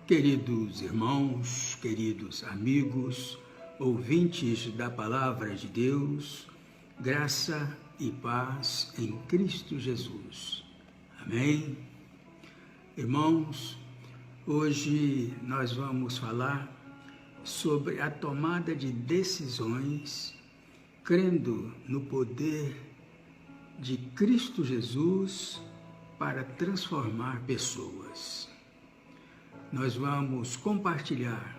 Queridos irmãos, queridos amigos, ouvintes da Palavra de Deus, graça e paz em Cristo Jesus. Amém? Irmãos, hoje nós vamos falar sobre a tomada de decisões, crendo no poder de Cristo Jesus para transformar pessoas. Nós vamos compartilhar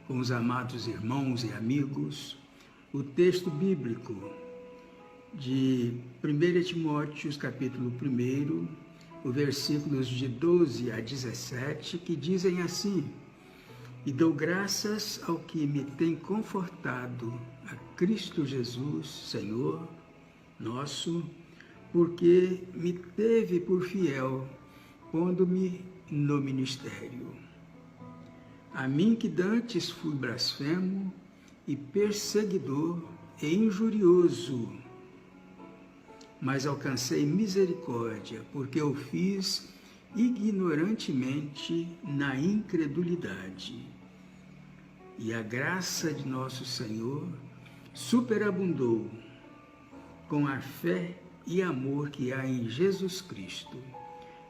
com os amados irmãos e amigos o texto bíblico de 1 Timóteo, capítulo 1, os versículos de 12 a 17, que dizem assim: E dou graças ao que me tem confortado, a Cristo Jesus, Senhor nosso, porque me teve por fiel, pondo-me no ministério. A mim que dantes fui blasfemo e perseguidor e injurioso, mas alcancei misericórdia, porque eu fiz ignorantemente na incredulidade. E a graça de nosso Senhor superabundou com a fé e amor que há em Jesus Cristo.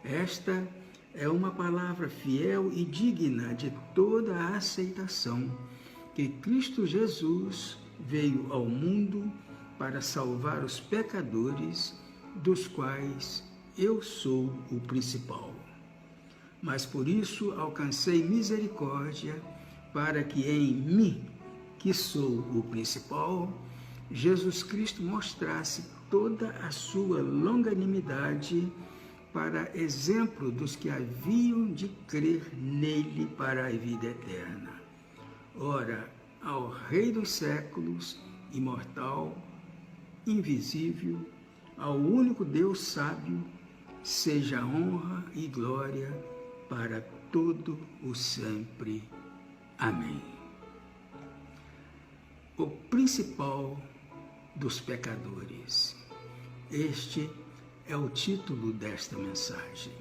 Esta é uma palavra fiel e digna de toda a aceitação, que Cristo Jesus veio ao mundo para salvar os pecadores, dos quais eu sou o principal. Mas por isso alcancei misericórdia, para que em mim, que sou o principal, Jesus Cristo mostrasse toda a sua longanimidade, para exemplo dos que haviam de crer nele para a vida eterna. Ora, ao Rei dos séculos, imortal, invisível, ao único Deus sábio, seja honra e glória para todo o sempre. Amém. O principal dos pecadores. Este é o título desta mensagem.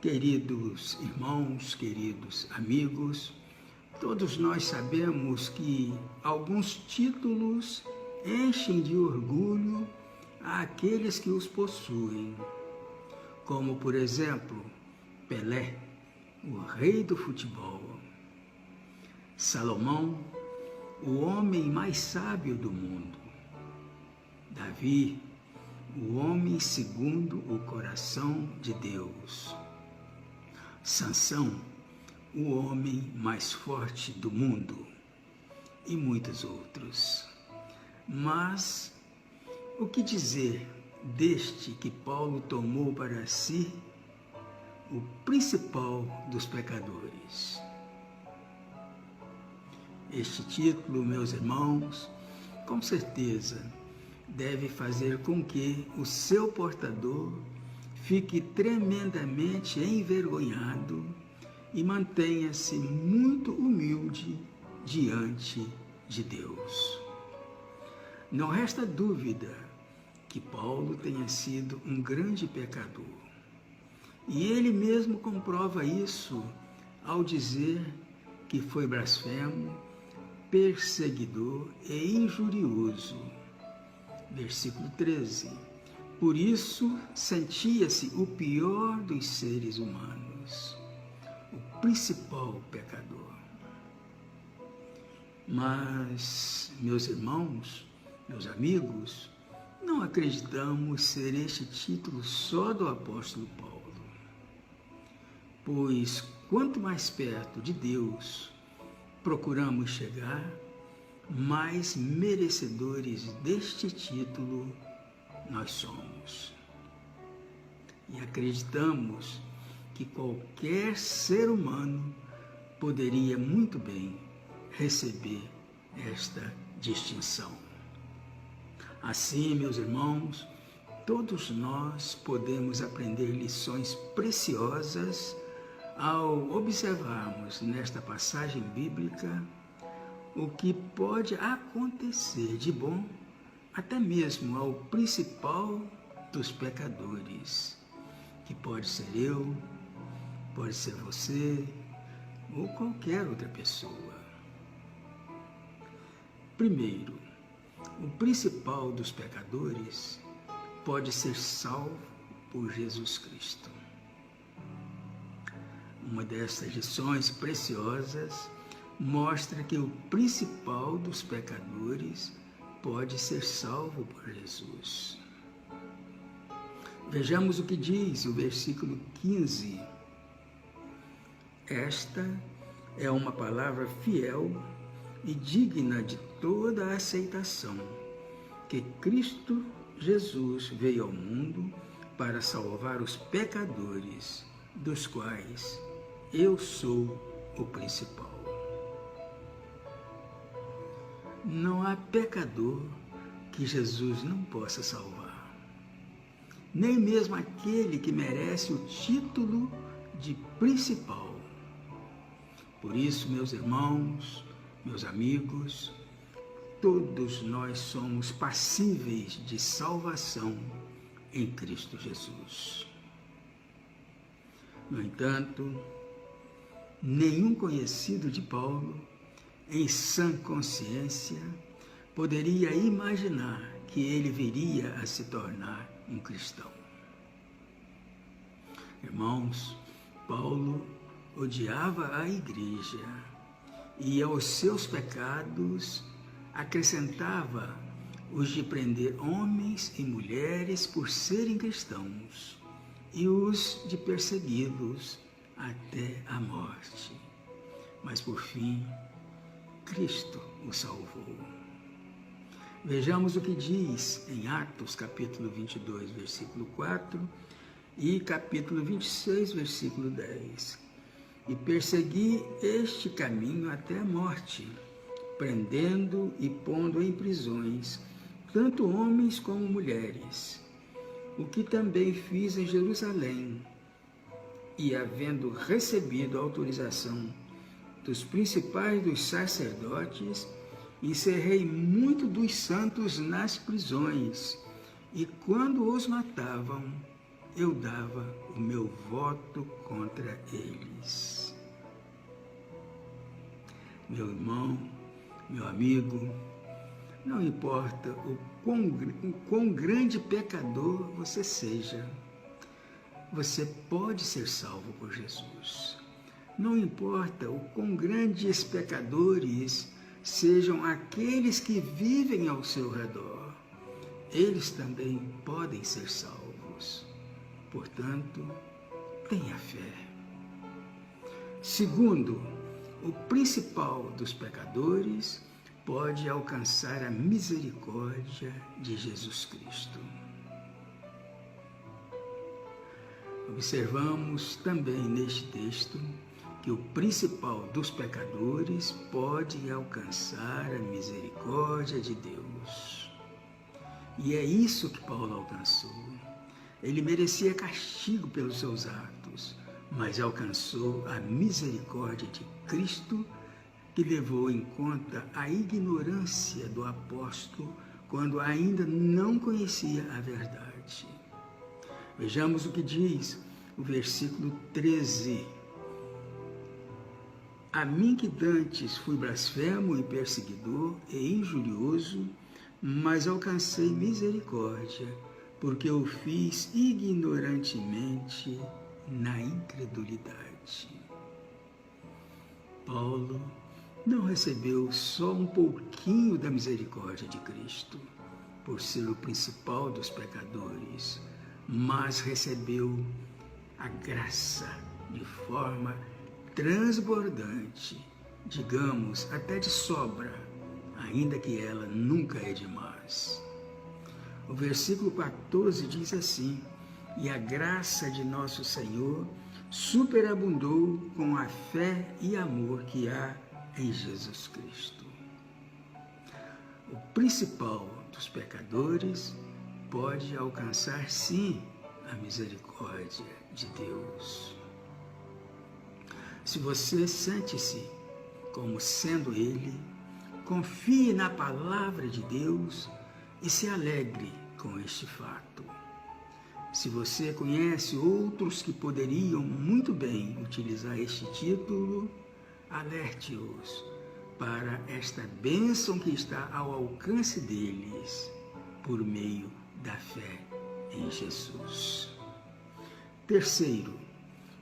Queridos irmãos, queridos amigos, todos nós sabemos que alguns títulos enchem de orgulho àqueles que os possuem, como, por exemplo, Pelé, o rei do futebol; Salomão, o homem mais sábio do mundo; Davi, o homem segundo o coração de Deus; Sansão, o homem mais forte do mundo, e muitos outros. Mas o que dizer deste que Paulo tomou para si o principal dos pecadores? Este título, meus irmãos, com certeza deve fazer com que o seu portador fique tremendamente envergonhado e mantenha-se muito humilde diante de Deus. Não resta dúvida que Paulo tenha sido um grande pecador. E ele mesmo comprova isso ao dizer que foi blasfemo, perseguidor e injurioso. Versículo 13. Por isso sentia-se o pior dos seres humanos, o principal pecador. Mas, meus irmãos, meus amigos, não acreditamos ser este título só do apóstolo Paulo, pois quanto mais perto de Deus procuramos chegar, mais merecedores deste título nós somos. E acreditamos que qualquer ser humano poderia muito bem receber esta distinção. Assim, meus irmãos, todos nós podemos aprender lições preciosas ao observarmos nesta passagem bíblica o que pode acontecer de bom até mesmo ao principal dos pecadores, que pode ser eu, pode ser você, ou qualquer outra pessoa. Primeiro, o principal dos pecadores pode ser salvo por Jesus Cristo. Uma dessas lições preciosas mostra que o principal dos pecadores pode ser salvo por Jesus. Vejamos o que diz o versículo 15. Esta é uma palavra fiel e digna de toda a aceitação, que Cristo Jesus veio ao mundo para salvar os pecadores, dos quais eu sou o principal. Não há pecador que Jesus não possa salvar, nem mesmo aquele que merece o título de principal. Por isso, meus irmãos, meus amigos, todos nós somos passíveis de salvação em Cristo Jesus. No entanto, nenhum conhecido de Paulo, em sã consciência, poderia imaginar que ele viria a se tornar um cristão. Irmãos, Paulo odiava a igreja e aos seus pecados acrescentava os de prender homens e mulheres por serem cristãos e os de persegui-los até a morte. Mas por fim, Cristo o salvou. Vejamos o que diz em Atos capítulo 22, versículo 4 e capítulo 26, versículo 10. E persegui este caminho até a morte, prendendo e pondo em prisões tanto homens como mulheres, o que também fiz em Jerusalém, e havendo recebido autorização dos principais dos sacerdotes, encerrei muito dos santos nas prisões, e quando os matavam, eu dava o meu voto contra eles. Meu irmão, meu amigo, não importa o quão grande pecador você seja, você pode ser salvo por Jesus. Não importa o quão grandes pecadores sejam aqueles que vivem ao seu redor, eles também podem ser salvos. Portanto, tenha fé. Segundo, o principal dos pecadores pode alcançar a misericórdia de Jesus Cristo. Observamos também neste texto que o principal dos pecadores pode alcançar a misericórdia de Deus. E é isso que Paulo alcançou. Ele merecia castigo pelos seus atos, mas alcançou a misericórdia de Cristo, que levou em conta a ignorância do apóstolo quando ainda não conhecia a verdade. Vejamos o que diz o versículo 13. A mim que dantes fui blasfemo e perseguidor e injurioso, mas alcancei misericórdia, porque o fiz ignorantemente na incredulidade. Paulo não recebeu só um pouquinho da misericórdia de Cristo, por ser o principal dos pecadores, mas recebeu a graça de forma transbordante, digamos, até de sobra, ainda que ela nunca é demais. O versículo 14 diz assim: e a graça de nosso Senhor superabundou com a fé e amor que há em Jesus Cristo. O principal dos pecadores pode alcançar, sim, a misericórdia de Deus. Se você sente-se como sendo Ele, confie na palavra de Deus e se alegre com este fato. Se você conhece outros que poderiam muito bem utilizar este título, alerte-os para esta bênção que está ao alcance deles por meio da fé em Jesus. Terceiro,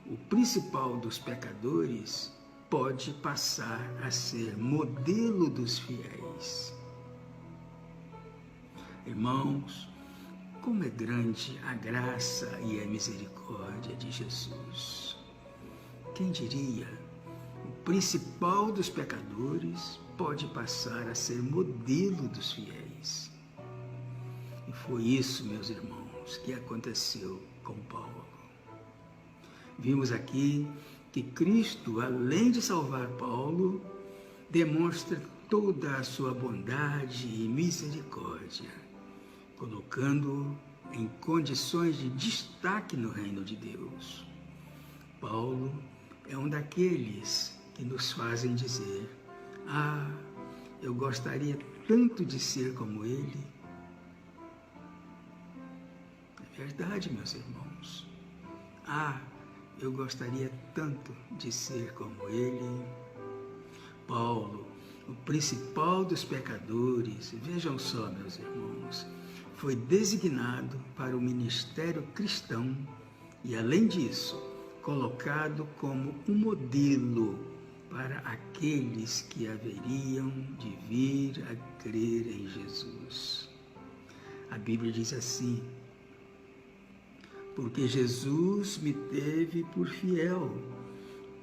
o principal dos pecadores pode passar a ser modelo dos fiéis. Irmãos, como é grande a graça e a misericórdia de Jesus. Quem diria? O principal dos pecadores pode passar a ser modelo dos fiéis. E foi isso, meus irmãos, que aconteceu com Paulo. Vimos aqui que Cristo, além de salvar Paulo, demonstra toda a sua bondade e misericórdia, colocando-o em condições de destaque no reino de Deus. Paulo é um daqueles que nos fazem dizer: ah, eu gostaria tanto de ser como ele. É verdade, meus irmãos. Ah, eu gostaria tanto de ser como ele. Paulo, o principal dos pecadores, vejam só, meus irmãos, foi designado para o ministério cristão e, além disso, colocado como um modelo para aqueles que haveriam de vir a crer em Jesus. A Bíblia diz assim: porque Jesus me teve por fiel,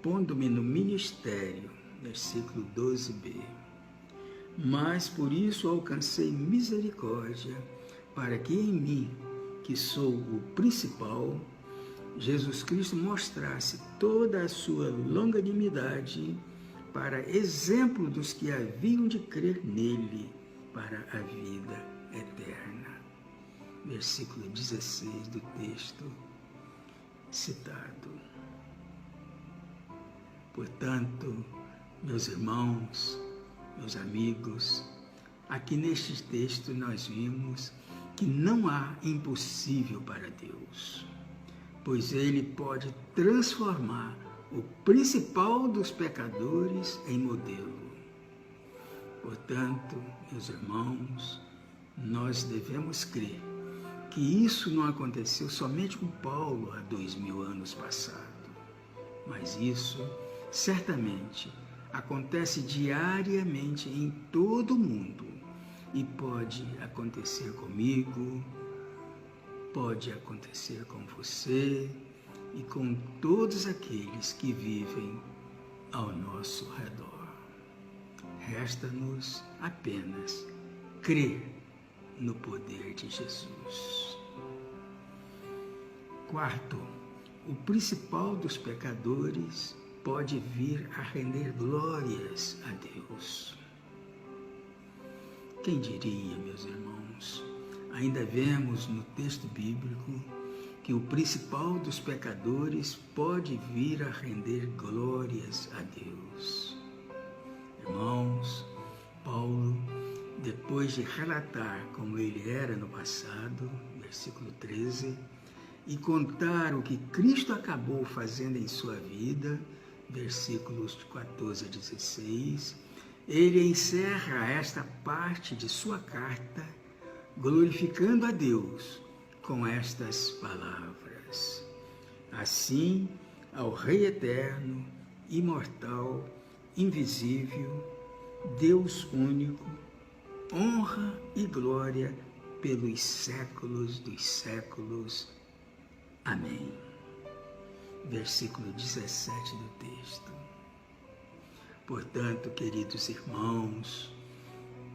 pondo-me no ministério, versículo 12b. Mas por isso alcancei misericórdia, para que em mim, que sou o principal, Jesus Cristo mostrasse toda a sua longanimidade para exemplo dos que haviam de crer nele para a vida eterna. Versículo 16 do texto citado. Portanto, meus irmãos, meus amigos, aqui neste texto nós vimos que não há impossível para Deus, pois Ele pode transformar o principal dos pecadores em modelo. Portanto, meus irmãos, nós devemos crer que isso não aconteceu somente com Paulo há 2000 anos passado, mas isso certamente acontece diariamente em todo o mundo e pode acontecer comigo, pode acontecer com você e com todos aqueles que vivem ao nosso redor. Resta-nos apenas crer no poder de Jesus. Quarto, o principal dos pecadores pode vir a render glórias a Deus. Quem diria, meus irmãos? Ainda vemos no texto bíblico que o principal dos pecadores pode vir a render glórias a Deus. Irmãos, Paulo, depois de relatar como ele era no passado, versículo 13, e contar o que Cristo acabou fazendo em sua vida, versículos 14 a 16, ele encerra esta parte de sua carta glorificando a Deus com estas palavras: assim, ao Rei eterno, imortal, invisível, Deus único, honra e glória pelos séculos dos séculos. Amém. Versículo 17 do texto. Portanto, queridos irmãos,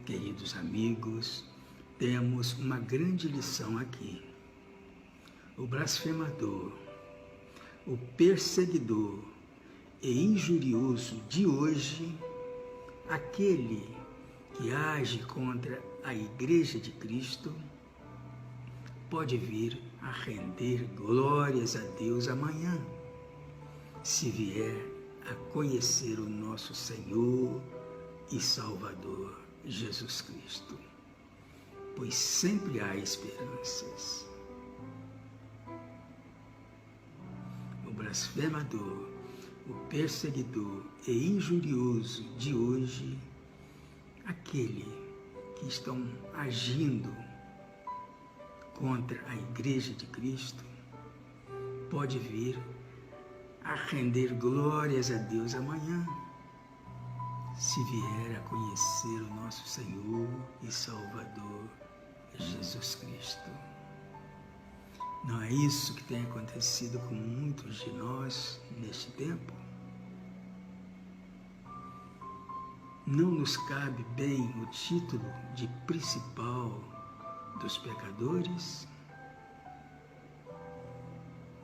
queridos amigos, temos uma grande lição aqui. O blasfemador, o perseguidor e injurioso de hoje, aquele que age contra a Igreja de Cristo, pode vir a render glórias a Deus amanhã, se vier a conhecer o nosso Senhor e Salvador Jesus Cristo, pois sempre há esperanças. O blasfemador, o perseguidor e injurioso de hoje, aquele que estão agindo contra a Igreja de Cristo, pode vir a render glórias a Deus amanhã, se vier a conhecer o nosso Senhor e Salvador Jesus Cristo. Não é isso que tem acontecido com muitos de nós neste tempo? Não nos cabe bem o título de principal dos pecadores?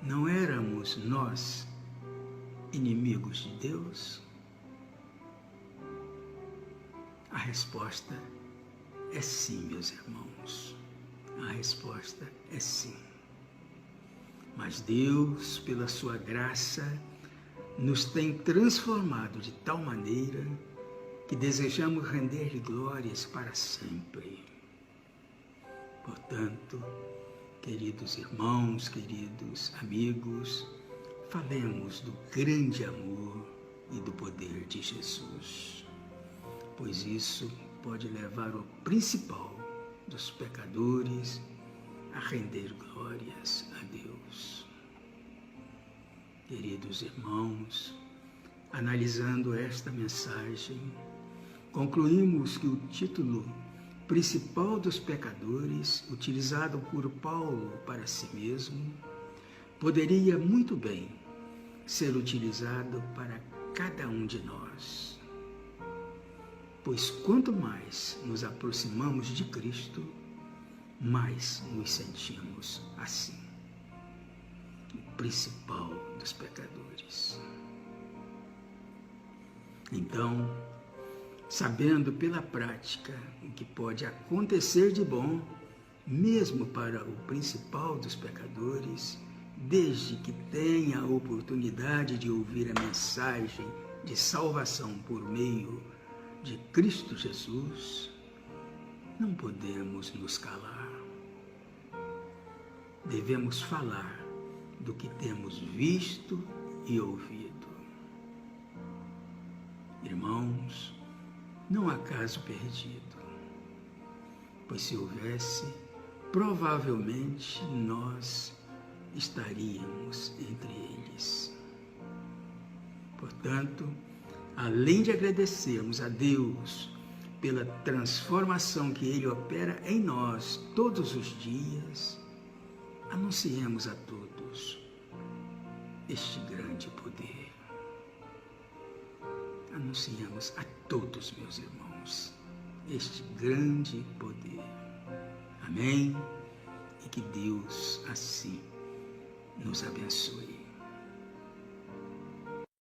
Não éramos nós inimigos de Deus? A resposta é sim, meus irmãos. A resposta é sim. Mas Deus, pela sua graça, nos tem transformado de tal maneira que desejamos render-lhe glórias para sempre. Portanto, queridos irmãos, queridos amigos, falemos do grande amor e do poder de Jesus, pois isso pode levar o principal dos pecadores a render glórias a Deus. Queridos irmãos, analisando esta mensagem, concluímos que o título principal dos pecadores, utilizado por Paulo para si mesmo, poderia muito bem ser utilizado para cada um de nós. Pois quanto mais nos aproximamos de Cristo, mais nos sentimos assim, o principal dos pecadores. Então, sabendo pela prática o que pode acontecer de bom, mesmo para o principal dos pecadores, desde que tenha a oportunidade de ouvir a mensagem de salvação por meio de Cristo Jesus, não podemos nos calar. Devemos falar do que temos visto e ouvido. Irmãos, não há caso perdido, pois se houvesse, provavelmente nós estaríamos entre eles. Portanto, além de agradecermos a Deus pela transformação que Ele opera em nós todos os dias, anunciemos a todos este grande poder. Anunciemos a todos, meus irmãos, este grande poder. Amém? E que Deus assim nos abençoe.